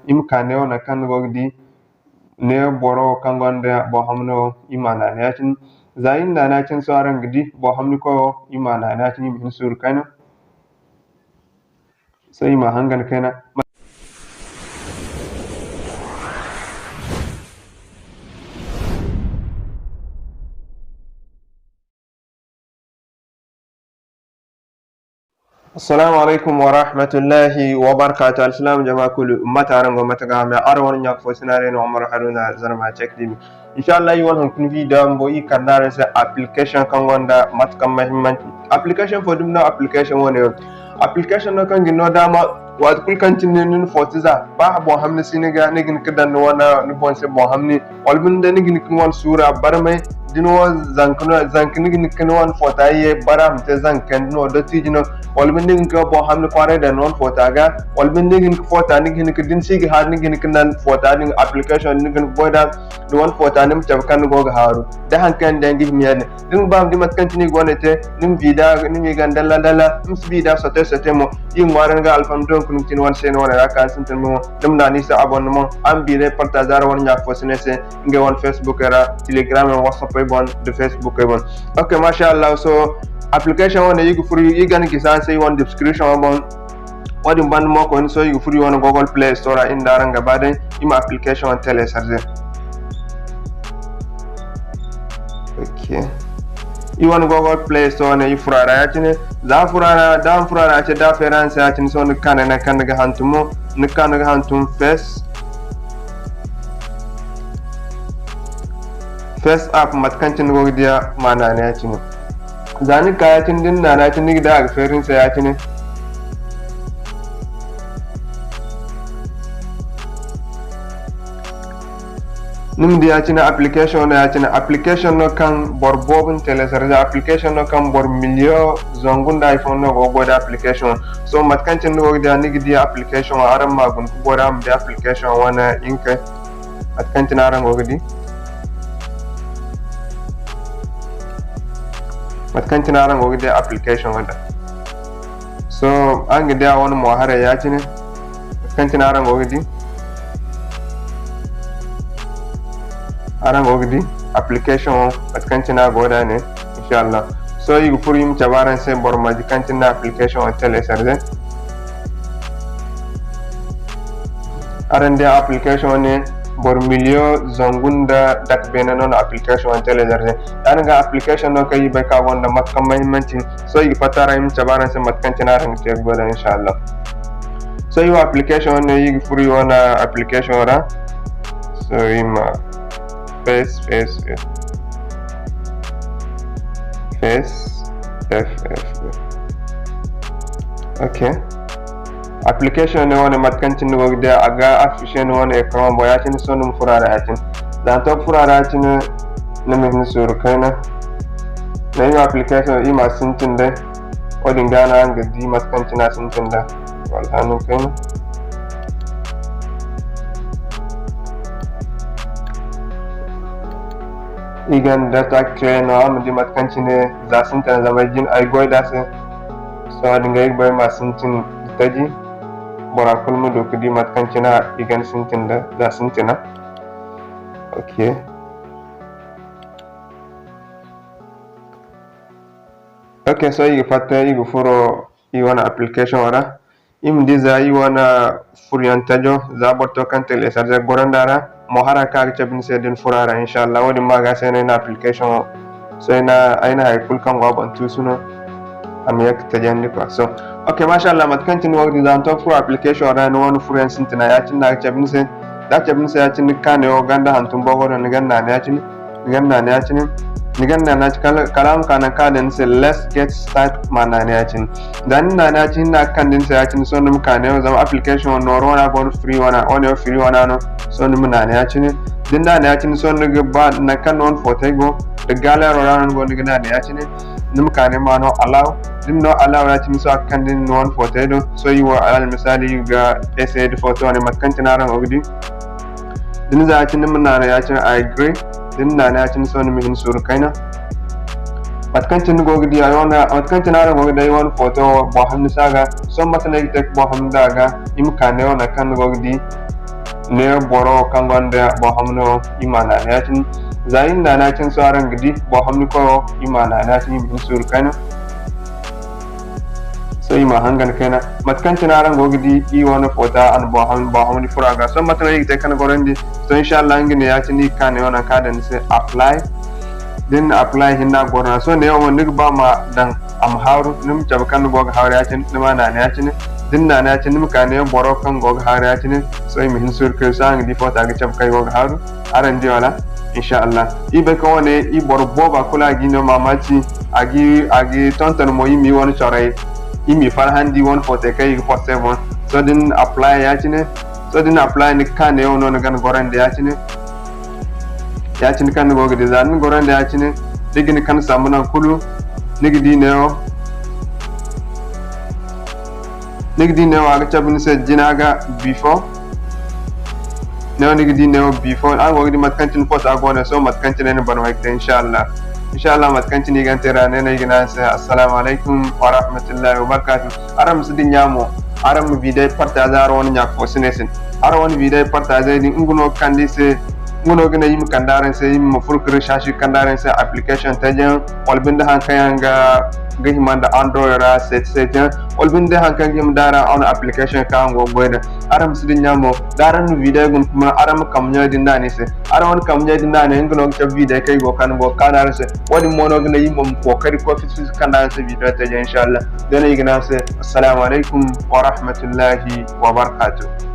imkane ona kan gogdi ne boro kan gonda bo hamno imana ne yatin zayin na na cin sauran gidi bo hamni ko imana na cin min sur kana sai ma hangan kana. Assalamu alaikum wa rahmatullahi wa barakatuh. Al-Islam jama'a kullu ummata arango mataga me arwon nyak fo sinare no Umar Haruna Zarma check dim. Inshallah yon hon kun video mbo yi kandare sa application kan wanda matkam mahimman application fo dum na application woni application no kan gino dama wa kul kan tin nin fotiza ba bo hamni siniga ne gin kidan wana ni bonse bo hamni wal bin de ni gin kin won sura barmay dino zankini gin kin won fotaye baram te zanken no do tijino wal bin de ko bo hamni kware da non fotaga wal bin de gin fota ni gin kidin sigi har ni gin kinan fota ni application ni gin boda do won fota nim tab kan go ga haru da hankan da ngi miyane din bam di mat kan tini gonete nim vida ni mi gandalla dalla nim vida sote mo yin waran ga alfam don kun tin wan sen wana raka sintin mo dum na ni sa abonnement am bi re partager won nyak fo senese nge won Facebook era Telegram and WhatsApp e bon de Facebook e bon. Okay, mashallah. So application won you free you gan ki sa say one description bon wadi ban mo ko so you free won Google Play Store in daranga baden ima application on télécharger. Okay, you want Google Play Store ne you furara yatine za furara dan furara ce da ferance yatin so ne kan ga hantumo ne kan ga hantum face app matkancin gogdiya mana ne yatin zani kayatin din na na tin da ga ferin sa yatin nim dia cina application no kan bor bobun télécharger application no kan bor milio zongunda iPhone no go boda application so matkancin no dia nigi dia application aram magun ko boda am dia application wana inka matkancin aran go gidi matkancin aran go gidi application wanda so an gida wani mohara ya cine matkancin aran go gidi arang ogdi application at kantina goda ne inshallah. So you for him chabaran se borma kantina application on télécharger arande application ne bor milio zongunda dak benanon application on télécharger anga application no kay be ka wonda matkam mahimmanci so you patara him chabaran se mat kantina rang te goda inshallah. So you application ne you for you on application ora so him face okay application ne wona matkancin no gida aga afishen wona ekran boyatin sonum furara yatin dan to furara yatin ne min sur kaina ne application ima sintin de odin gana ngadi matkancin na sintin da walhanu kaina igan data train no am di matkancine za sintin zamajin ay goida se so adinga igboy ma sintin taji bora kulmu do kudi matkancina igan sintin da za sintina okay okay so you fatta you furo you wana application wara im diza you wana furiantajo za borto kan télécharger gorandara mo haraka chabin sedin furara inshallah wodi maga sene na application so ina aina hay kul kan go ban tusuno am yak tajandi ko so okay mashallah matkantin wodi dan to furo application ra no wonu furan sintina ya tin na chabin se da chabin se ya tin kane o ganda hantum bogo no ganna ne ya tin ganna ne ya tin niganna na kalam kana kaden se let's get start mana ne ya tin dan na na tin na kan din se ya tin so num kane o zama application no rona bon free wana on your free wana no so num na ne ya tin din na ne ya tin so num ba na kan on fotego de galero ran go nigna ne ya tin num kane ma no allow din no allow ya tin so kan din no on fotedo so you are al misali you ga essay de photo ne matkan tinaran ogdi din za tin num na ne ya tin I agree din na na tin so min sur kaina matkantin gogdi ayona matkantin ara gogdi ayona photo bo hamni saga so matna tek bo hamdaga imkane ona kan gogdi ne boro kangonda bo hamno imana natin zain na natin saran gidi bo hamni ko imana natin bin sur kana so ima hangan kana matkan tinaran go gidi I wona fota an bo hamni furaga so matna yigte kana gorandi so inshallah ngine yatini kan yona kadan se apply din apply hinna gorna so ne o nig ba ma dan am hawru nim tabkan go hawri yatin nima na yatin din na yatin nim kan ne boro kan go hawri yatin so mi hin sur ke sang di fota ga tabkai go hawru aran di wala inshallah ibe ko ne I boro boba kula gino mamaci agi tonton mo yimi won chore imi farhandi won fote kai ko 7 so din apply yatin so din apply ni kan ne ono gan gorande yatin kan go gidi zan gorande yatin digini kan samuna kulu nigdi neo aga chabni se jinaga before neo nigdi neo before an go gidi matkantin pot agone so matkantin ne ban wakte inshallah matkantin gan tera ne gina se assalamu alaikum wa rahmatullahi wa barakatuh aram sidin yamo aram video partage aron nya ko sinesin aron video partage din nguno kandise ngono gina yim kandaren se yim furkure shashi kandaren se application tajan olbinda hankayanga gihimanda android ra set olbinda hankang yim dara on application ka ngo goida aram sidin nyamo daran video gun kuma aram kamnya dindani se aram kamnya dindani ngono ta video kay go kan go kanare se wadi mono gina yim mom ko kadi ko fit kandaren se video tajan inshallah dana yigina se assalamu alaikum wa rahmatullahi wa barakatuh